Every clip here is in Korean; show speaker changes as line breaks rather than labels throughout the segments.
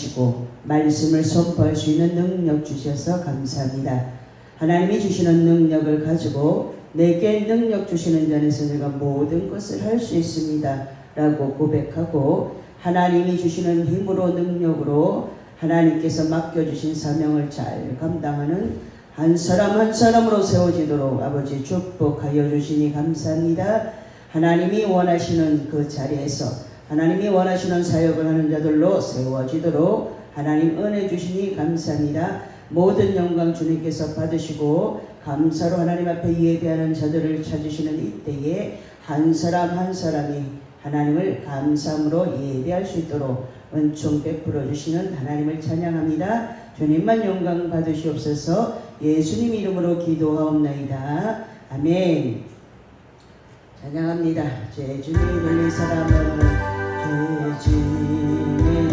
하시고 말씀을 선포할 수 있는 능력 주셔서 감사합니다. 하나님이 주시는 능력을 가지고 내게 능력 주시는 자에서 내가 모든 것을 할 수 있습니다 라고 고백하고 하나님이 주시는 힘으로 능력으로 하나님께서 맡겨주신 사명을 잘 감당하는 한 사람 한 사람으로 세워지도록 아버지 축복하여 주시니 감사합니다. 하나님이 원하시는 그 자리에서 하나님이 원하시는 사역을 하는 자들로 세워지도록 하나님 은혜 주시니 감사합니다. 모든 영광 주님께서 받으시고 감사로 하나님 앞에 예배하는 자들을 찾으시는 이때에 한 사람 한 사람이 하나님을 감사함으로 예배할 수 있도록 은총 베풀어 주시는 하나님을 찬양합니다. 주님만 영광 받으시옵소서. 예수님 이름으로 기도하옵나이다. 아멘. 찬양합니다. 죄짐이 들린 사람은 죄짐이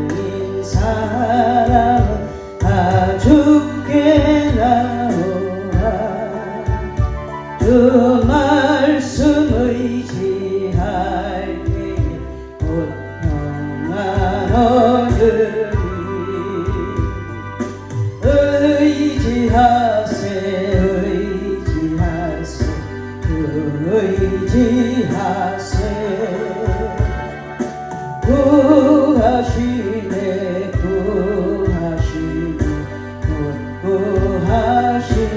들린 사람은 다 죽게 나오라. 주 말씀 의지할 때에 곧 평안 얻으리. 의지하세 의지하세 의지하세 구하시네 구하시네 곧 구하시네.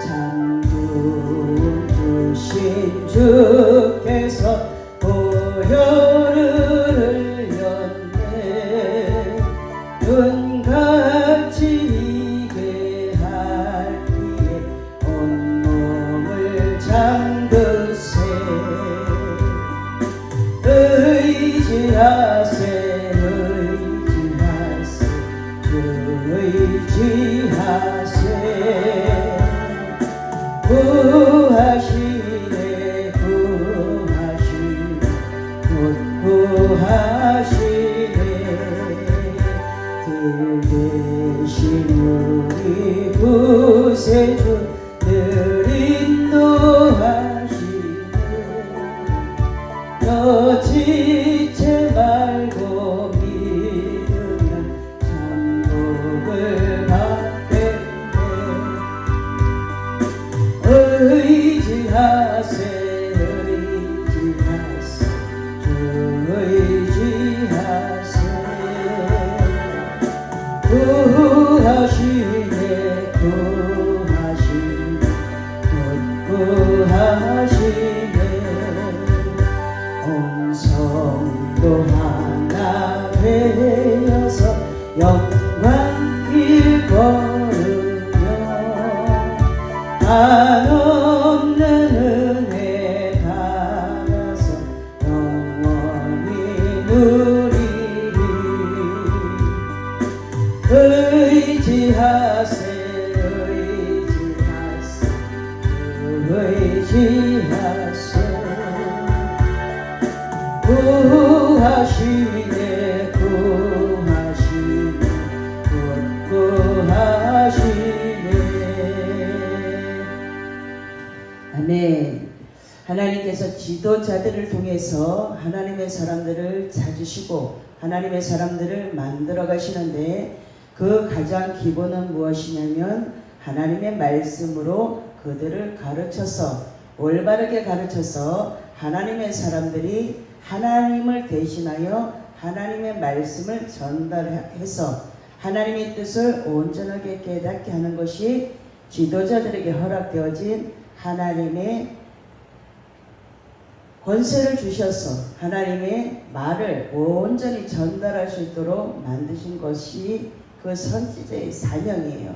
참 구원 주신 주께서 보혈을 흘렸네. 눈같이 이게 할 때에 온몸을 잠그세. 의지하세 의지하세 의지하세 구하시네 구하시네 곧 구하시네. 길 대신 우리 구세주 늘 인도하시네. 너 지체 말고 믿으면 천국을 받겠네. 의지하세 의지하세 주 의지하세 구하시네 구하시네 곧 구하시네. 온 성도 하나 되어서 영광 길 걸으며 한없는 은혜 받아서 영원히 누리리. 의지하세 의지하세 의지하세 구하시네 구하시네 곧 구하시네. 아멘. 하나님께서 지도자들을 통해서 하나님의 사람들을 찾으시고 하나님의 사람들을 만들어 가시는데 그 가장 기본은 무엇이냐면 하나님의 말씀으로 그들을 가르쳐서 올바르게 가르쳐서 하나님의 사람들이 하나님을 대신하여 하나님의 말씀을 전달해서 하나님의 뜻을 온전하게 깨닫게 하는 것이 지도자들에게 허락되어진 하나님의 권세를 주셔서 하나님의 말을 온전히 전달할 수 있도록 만드신 것이 그 선지자의 사명이에요.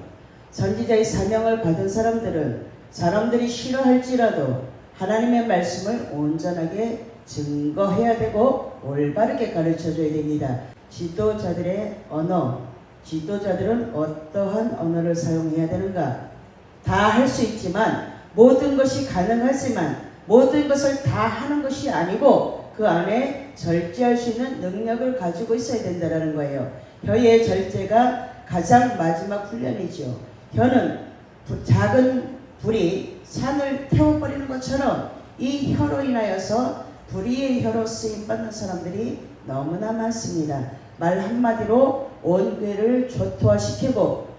선지자의 사명을 받은 사람들이 싫어할지라도 하나님의 말씀을 온전하게 증거해야 되고 올바르게 가르쳐줘야 됩니다. 지도자들의 언어, 지도자들은 어떠한 언어를 사용해야 되는가? 다 할 수 있지만 모든 것이 가능하지만 모든 것을 다 하는 것이 아니고 그 안에 절제할 수 있는 능력을 가지고 있어야 된다는 거예요. 혀의 절제가 가장 마지막 훈련이죠. 혀는 작은 불이 산을 태워버리는 것처럼 이 혀로 인하여서 불의의 혀로 쓰임받는 사람들이 너무나 많습니다. 말 한마디로 온 교회를 초토화시키고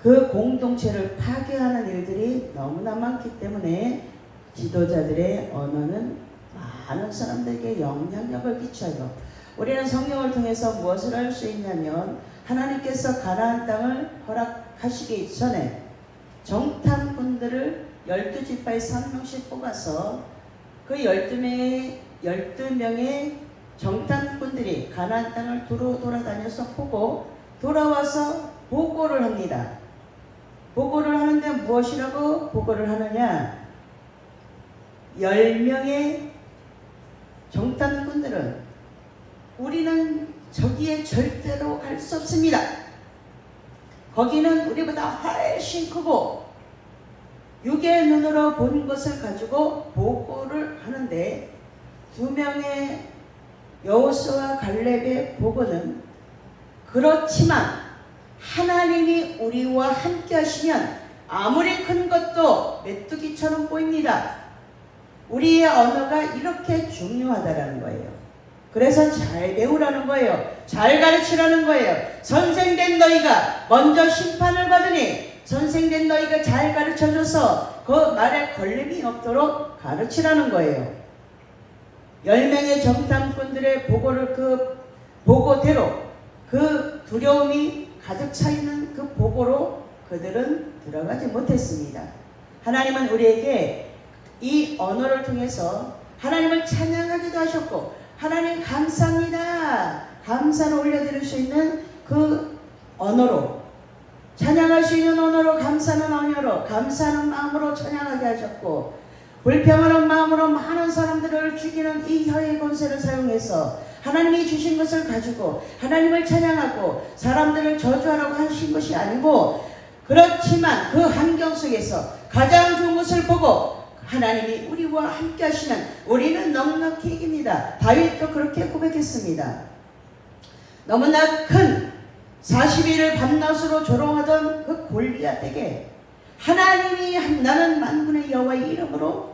그 공동체를 파괴하는 일들이 너무나 많기 때문에 지도자들의 언어는 많은 사람들에게 영향력을 끼쳐요. 우리는 성경을 통해서 무엇을 할 수 있냐면 하나님께서 가나안 땅을 허락하시기 전에 정탐꾼들을 12지파에서 1명씩 뽑아서 그 12명의 정탐꾼들이 가나안 땅을 두루 돌아다녀서 보고 돌아와서 보고를 합니다. 보고를 하는데 무엇이라고 보고를 하느냐? 10명의 정탐꾼들은 우리는 저기에 절대로 갈 수 없습니다. 거기는 우리보다 훨씬 크고 육의 눈으로 본 것을 가지고 보고를 하는데 2명의 여호수아와 갈렙의 보고는 그렇지만 하나님이 우리와 함께 하시면 아무리 큰 것도 메뚜기처럼 보입니다. 우리의 언어가 이렇게 중요하다라는 거예요. 그래서 잘 배우라는 거예요. 잘 가르치라는 거예요. 선생된 너희가 먼저 심판을 받으니 선생된 너희가 잘 가르쳐줘서 그 말에 걸림이 없도록 가르치라는 거예요. 10명의 정탐꾼들의 보고를 그 보고대로 그 두려움이 가득 차 있는 그 보고로 그들은 들어가지 못했습니다. 하나님은 우리에게 이 언어를 통해서 하나님을 찬양하기도 하셨고 하나님 감사합니다. 감사를 올려드릴 수 있는 그 언어로 찬양할 수 있는 언어로 감사하는 언어로 감사하는 마음으로 찬양하게 하셨고 불평하는 마음으로 많은 사람들을 죽이는 이 혀의 권세를 사용해서 하나님이 주신 것을 가지고 하나님을 찬양하고 사람들을 저주하라고 하신 것이 아니고 그렇지만 그 환경 속에서 가장 좋은 것을 보고 하나님이 우리와 함께 하시는 우리는 넉넉히 이깁니다. 다윗도 그렇게 고백했습니다. 너무나 큰 40일을 밤낮으로 조롱하던 그 골리앗에게 하나님이 나는 만군의 여호와의 이름으로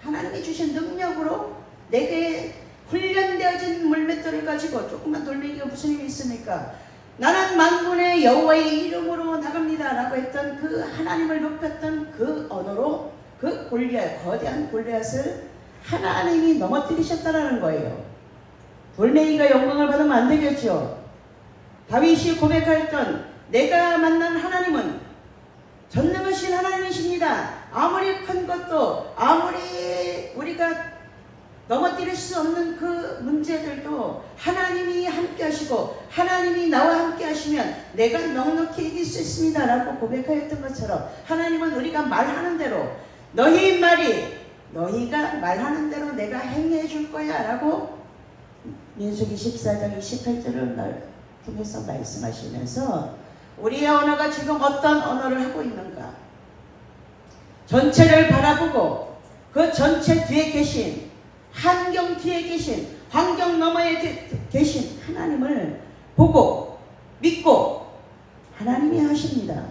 하나님이 주신 능력으로 내게 훈련되어진 물맷돌을 가지고 조그만 돌멩이가 무슨 힘이 있습니까? 나는 만군의 여호와의 이름으로 나갑니다 라고 했던 그 하나님을 높였던 그 언어로 그 골리앗, 거대한 골리앗을 하나님이 넘어뜨리셨다는 거예요. 돌멩이가 영광을 받으면 안 되겠죠. 다윗이 고백하였던 내가 만난 하나님은 전능하신 하나님이십니다. 아무리 큰 것도 아무리 우리가 넘어뜨릴 수 없는 그 문제들도 하나님이 함께 하시고 하나님이 나와 함께 하시면 내가 넉넉히 이길 수 있습니다 라고 고백하였던 것처럼 하나님은 우리가 말하는 대로 너희 말이 너희가 말하는 대로 내가 행해 줄 거야 라고 민수기 14장 28절을 통해서 말씀하시면서 우리의 언어가 지금 어떤 언어를 하고 있는가 전체를 바라보고 그 전체 뒤에 계신 환경 뒤에 계신 환경 너머에 계신 하나님을 보고 믿고 하나님이 하십니다.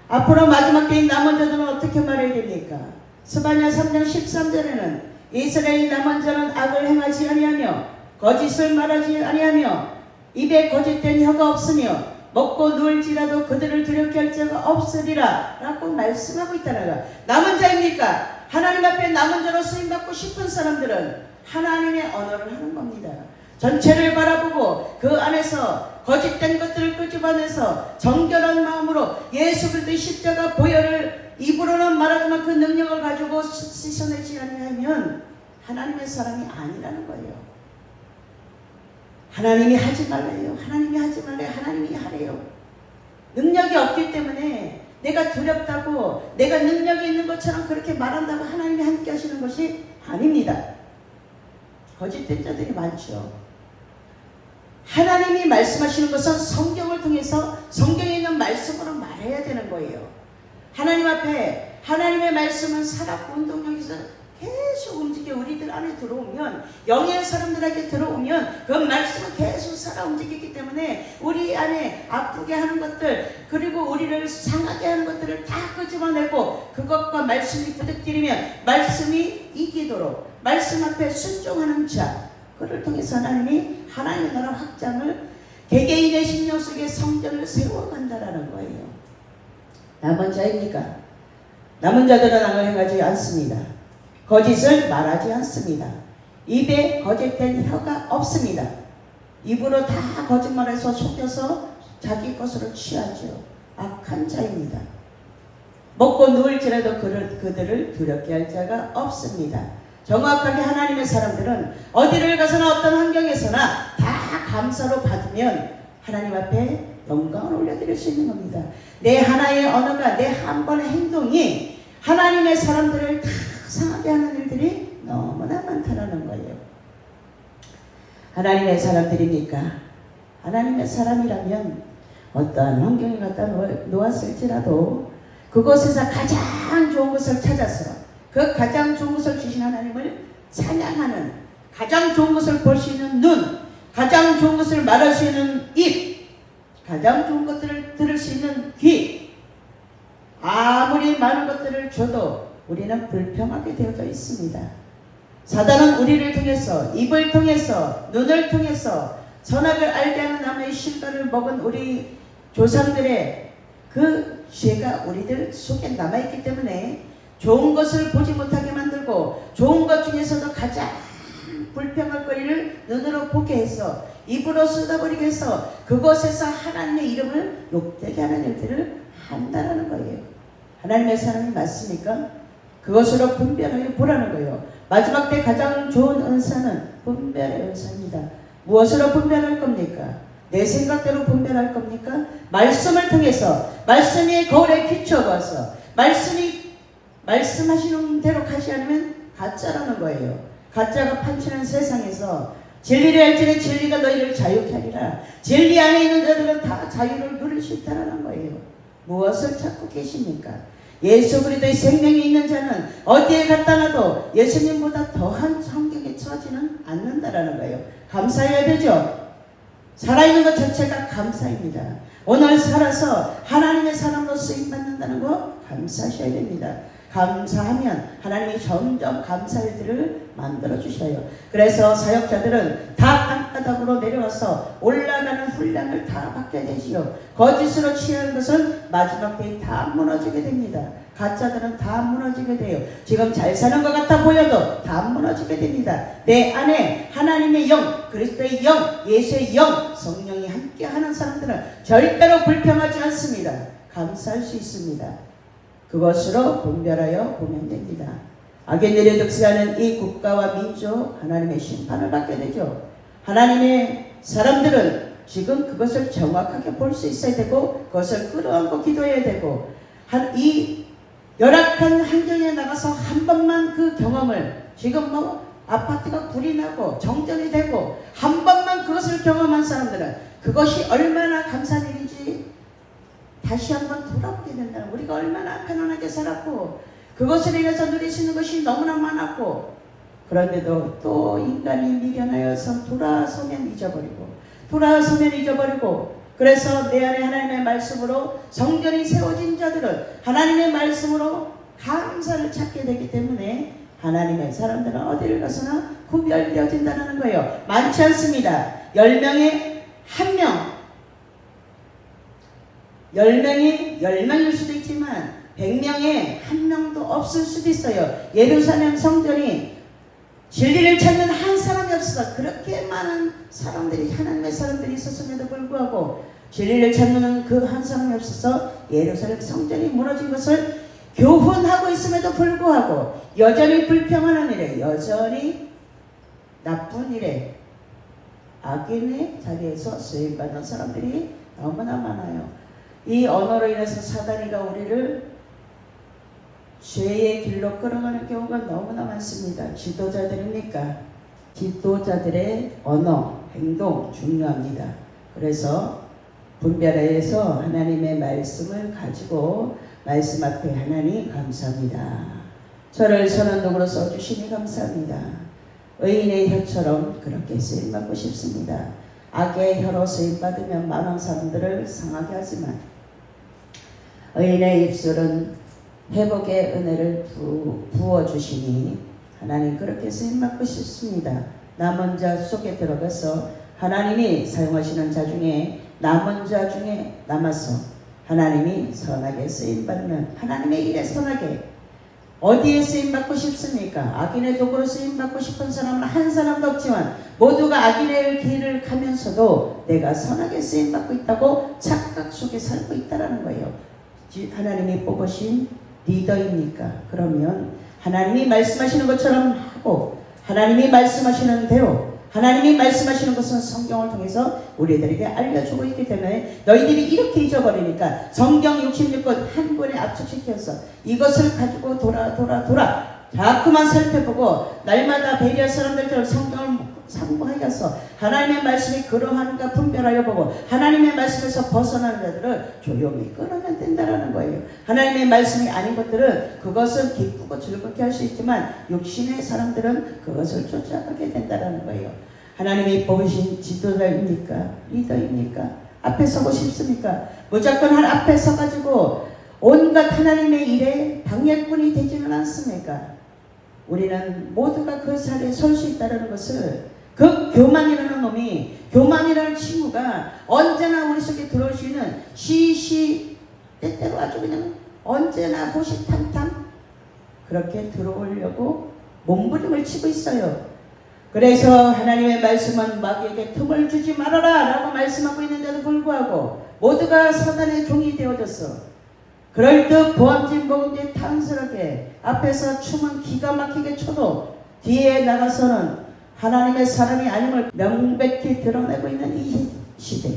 앞으로 마지막 때인 남은 자들은 어떻게 말해야 됩니까? 스바냐 3장 13절에는 이스라엘 남은 자는 악을 행하지 아니하며 거짓을 말하지 아니하며 입에 거짓된 혀가 없으며 먹고 누울지라도 그들을 두렵게 할 자가 없으리라 라고 말씀하고 있다는 거야. 남은 자입니까? 하나님 앞에 남은 자로 쓰임받고 싶은 사람들은 하나님의 언어를 하는 겁니다. 전체를 바라보고 그 안에서 거짓된 것들을 끄집어내서 정결한 마음으로 예수 그리스도의 십자가 보혈을 입으로는 말하지만 그 능력을 가지고 씻어내지 아니하면 하나님의 사람이 아니라는 거예요. 하나님이 하지 말래요. 하나님이 하지 말래요. 하나님이 하래요. 능력이 없기 때문에 내가 두렵다고 내가 능력이 있는 것처럼 그렇게 말한다고 하나님이 함께 하시는 것이 아닙니다. 거짓된 자들이 많죠. 하나님이 말씀하시는 것은 성경을 통해서 성경에 있는 말씀으로 말해야 되는 거예요. 하나님 앞에 하나님의 말씀은 살아있고 운동력에서 계속 움직여 우리들 안에 들어오면 영의 사람들에게 들어오면 그 말씀은 계속 살아 움직이기 때문에 우리 안에 아프게 하는 것들 그리고 우리를 상하게 하는 것들을 다 끄집어내고 그것과 말씀이 부닥뜨리면 말씀이 이기도록 말씀 앞에 순종하는 자 그를 통해서 하나님이 하나님의 나라 확장을 개개인의 심령 속에 성전을 세워간다라는 거예요. 남은 자입니까? 남은 자들은 악을 행하지 않습니다. 거짓을 말하지 않습니다. 입에 거짓된 혀가 없습니다. 입으로 다 거짓말해서 속여서 자기 것으로 취하죠. 악한 자입니다. 먹고 누울지라도 그들을 두렵게 할 자가 없습니다. 정확하게 하나님의 사람들은 어디를 가서나 어떤 환경에서나 다 감사로 받으면 하나님 앞에 영광을 올려드릴 수 있는 겁니다. 내 하나의 언어가, 내 한 번의 행동이 하나님의 사람들을 다 상하게 하는 일들이 너무나 많다는 거예요. 하나님의 사람들이니까 하나님의 사람이라면 어떠한 환경에 갖다 놓았을지라도 그곳에서 가장 좋은 것을 찾아서 그 가장 좋은 것을 주신 하나님을 찬양하는, 가장 좋은 것을 볼 수 있는 눈, 가장 좋은 것을 말할 수 있는 입, 가장 좋은 것들을 들을 수 있는 귀, 아무리 많은 것들을 줘도 우리는 불평하게 되어져 있습니다. 사단은 우리를 통해서, 입을 통해서, 눈을 통해서 선악을 알게 하는 나무의 실과를 먹은 우리 조상들의 그 죄가 우리들 속에 남아있기 때문에 좋은 것을 보지 못하게 만들고 좋은 것 중에서도 가장 불평할 거리를 눈으로 보게 해서 입으로 쏟아버리게 해서 그것에서 하나님의 이름을 욕되게 하는 일들을 한다는 거예요. 하나님의 사람이 맞습니까? 그것으로 분별하여 보라는 거예요. 마지막 때 가장 좋은 은사는 분별의 은사입니다. 무엇으로 분별할 겁니까? 내 생각대로 분별할 겁니까? 말씀을 통해서, 말씀이 거울에 비춰봐서 말씀이 말씀하시는 대로 가지 않으면 가짜라는 거예요. 가짜가 판치는 세상에서 진리를 알지니 진리가 너희를 자유케 하리라. 진리 안에 있는 자들은 다 자유를 누릴 수 있다는 거예요. 무엇을 찾고 계십니까? 예수 그리스도의 생명이 있는 자는 어디에 갖다 놔도 예수님보다 더한 환경에 처하지는 않는다라는 거예요. 감사해야 되죠. 살아있는 것 자체가 감사입니다. 오늘 살아서 하나님의 사람으로 쓰임받는다는 거 감사하셔야 됩니다. 감사하면 하나님이 점점 감사일들을 만들어주셔요. 그래서 사역자들은 다 땅바닥으로 내려와서 올라가는 훈련을 다 받게 되지요. 거짓으로 취하는 것은 마지막 때에 다 무너지게 됩니다. 가짜들은 다 무너지게 돼요. 지금 잘 사는 것 같아 보여도 다 무너지게 됩니다. 내 안에 하나님의 영, 그리스도의 영, 예수의 영, 성령이 함께하는 사람들은 절대로 불평하지 않습니다. 감사할 수 있습니다. 그것으로 분별하여 보면 됩니다. 악인들이 득세하는 이 국가와 민족, 하나님의 심판을 받게 되죠. 하나님의 사람들은 지금 그것을 정확하게 볼 수 있어야 되고 그것을 끌어안고 기도해야 되고 이 열악한 환경에 나가서 한 번만 그 경험을, 지금 아파트가 불이 나고 정전이 되고 한 번만 그것을 경험한 사람들은 그것이 얼마나 감사한 일인지 다시 한번 돌아보게 된다는, 우리가 얼마나 편안하게 살았고 그것을 인해서 누릴 수 있는 것이 너무나 많았고 그런데도 또 인간이 미련하여서 돌아서면 잊어버리고 그래서 내 안에 하나님의 말씀으로 성전이 세워진 자들은 하나님의 말씀으로 감사를 찾게 되기 때문에 하나님의 사람들은 어디를 가서나 구별되어진다는 거예요. 많지 않습니다. 10명에 1명, 10명이 10명일 수도 있지만 100명에 1명도 없을 수도 있어요. 예루살렘 성전이 진리를 찾는 한 사람이 없어서 그렇게 많은 사람들이, 하나님의 사람들이 있었음에도 불구하고 진리를 찾는 그 한 사람이 없어서 예루살렘 성전이 무너진 것을 교훈하고 있음에도 불구하고 여전히 불평하는 일에, 여전히 나쁜 일에, 악인의 자리에서 쓰임받는 사람들이 너무나 많아요. 이 언어로 인해서 사단이가 우리를 죄의 길로 끌어가는 경우가 너무나 많습니다. 지도자들입니까? 지도자들의 언어, 행동 중요합니다. 그래서 분별해서 하나님의 말씀을 가지고 말씀 앞에 하나님 감사합니다. 저를 선언독으로 써주시니 감사합니다. 의인의 혀처럼 그렇게 쓰임받고 싶습니다. 악의 혀로 쓰임받으면 많은 사람들을 상하게 하지만 의인의 입술은 회복의 은혜를 부어주시니 하나님 그렇게 쓰임받고 싶습니다. 남은 자 속에 들어가서 하나님이 사용하시는 자 중에 남은 자 중에 남아서 하나님이 선하게 쓰임받는 하나님의 일에 선하게 어디에 쓰임받고 싶습니까? 악인의 도구로 쓰임받고 싶은 사람은 한 사람도 없지만 모두가 악인의 길을 가면서도 내가 선하게 쓰임받고 있다고 착각 속에 살고 있다는 거예요. 하나님이 뽑으신 리더입니까? 그러면 하나님이 말씀하시는 것처럼 하고 하나님이 말씀하시는 대로 하나님이 말씀하시는 것은 성경을 통해서 우리들에게 알려주고 있기 때문에 너희들이 이렇게 잊어버리니까 성경 66권 한 권에 압축시켜서 이것을 가지고 돌아 자꾸만 살펴보고 날마다 베리아 사람들처럼 성경을 상고하여서 하나님의 말씀이 그러한가 분별하여 보고 하나님의 말씀에서 벗어나는 자들을 조용히 끊으면 된다는 거예요. 하나님의 말씀이 아닌 것들은 그것은 기쁘고 즐겁게 할 수 있지만 육신의 사람들은 그것을 쫓아가게 된다는 거예요. 하나님이 뽑으신 지도자입니까? 리더입니까? 앞에 서고 싶습니까? 무조건 앞에 서가지고 온갖 하나님의 일에 방해꾼이 되지는 않습니까? 우리는 모두가 그 자리에 설 수 있다는 것을 그 교만이라는 놈이 교만이라는 친구가 언제나 우리 속에 들어올 수 있는 때때로 아주 그냥 언제나 호시탐탐 그렇게 들어오려고 몸부림을 치고 있어요. 그래서 하나님의 말씀은 마귀에게 틈을 주지 말아라 라고 말씀하고 있는데도 불구하고 모두가 사단의 종이 되어졌어. 그럴 듯 보암진 보금진 탕스럽게 앞에서 춤은 기가 막히게 춰도 뒤에 나가서는 하나님의 사람이 아님을 명백히 드러내고 있는 이 시대.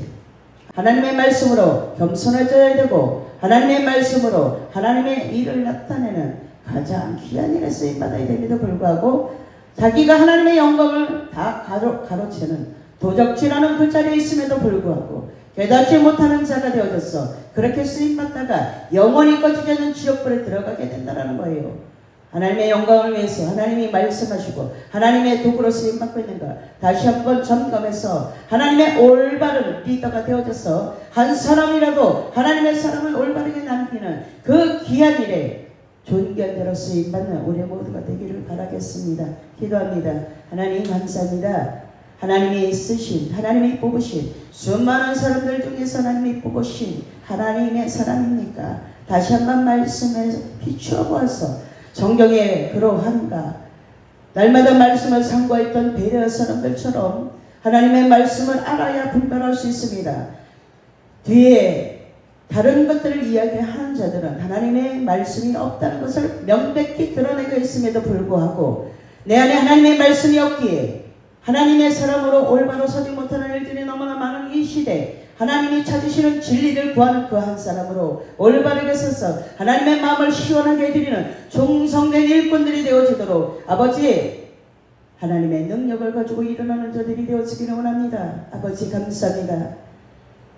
하나님의 말씀으로 겸손해져야 되고 하나님의 말씀으로 하나님의 일을 나타내는 가장 귀한 일에 쓰임받아야 됨에도 불구하고 자기가 하나님의 영광을 다 가로채는 도적질하는 그 자리에 있음에도 불구하고 깨닫지 못하는 자가 되어졌어. 그렇게 쓰임받다가 영원히 꺼지지 않는 지옥불에 들어가게 된다는 거예요. 하나님의 영광을 위해서 하나님이 말씀하시고 하나님의 도구로 쓰임받고 있는가 다시 한번 점검해서 하나님의 올바른 리더가 되어져서 한 사람이라도 하나님의 사람을 올바르게 남기는 그 귀한 일에 존귀한 자로 쓰임받는 우리 모두가 되기를 바라겠습니다. 기도합니다. 하나님 감사합니다. 하나님이 쓰신 하나님이 뽑으신 수많은 사람들 중에서 하나님이 뽑으신 하나님의 사람입니까? 다시 한번 말씀에 비추어 보아서 성경에 그러한가 날마다 말씀을 상고했던 베레아 사람들처럼 하나님의 말씀을 알아야 분별할 수 있습니다. 뒤에 다른 것들을 이야기하는 자들은 하나님의 말씀이 없다는 것을 명백히 드러내고 있음에도 불구하고 내 안에 하나님의 말씀이 없기에 하나님의 사람으로 올바로 서지 못하는 일들이 너무나 많은 이 시대 하나님이 찾으시는 진리를 구하는 그 한 사람으로 올바르게 서서 하나님의 마음을 시원하게 해드리는 충성된 일꾼들이 되어지도록 아버지 하나님의 능력을 가지고 일어나는 자들이 되어지기를 원합니다. 아버지 감사합니다.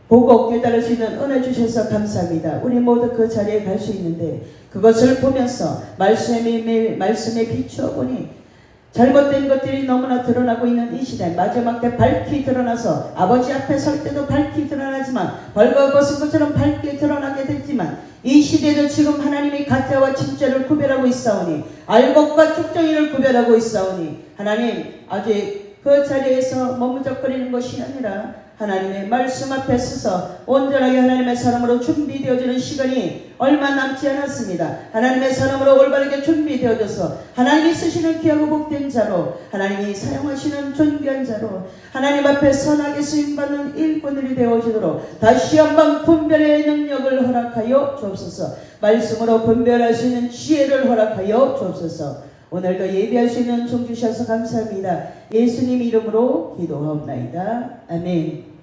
보고 깨달을 수 있는 은혜 주셔서 감사합니다. 우리 모두 그 자리에 갈 수 있는데 그것을 보면서 말씀에 비추어 보니 잘못된 것들이 너무나 드러나고 있는 이 시대 마지막 때 밝히 드러나서 아버지 앞에 설 때도 밝히 드러나지만 벌거벗은 것처럼 밝게 드러나게 되지만 이 시대도 지금 하나님이 가짜와 진짜를 구별하고 있사오니 알곡과 쭉정이를 구별하고 있사오니 하나님 아직 그 자리에서 머무적거리는 것이 아니라 하나님의 말씀 앞에 서서 온전하게 하나님의 사람으로 준비되어지는 시간이 얼마 남지 않았습니다. 하나님의 사람으로 올바르게 준비되어져서 하나님이 쓰시는 귀하고 복된 자로 하나님이 사용하시는 존귀한 자로 하나님 앞에 선하게 쓰임받는 일꾼들이 되어지도록 다시 한번 분별의 능력을 허락하여 주옵소서. 말씀으로 분별할 수 있는 지혜를 허락하여 주옵소서. 오늘도 예배할 수 있는 종 주셔서 감사합니다. 예수님 이름으로 기도하옵나이다. 아멘.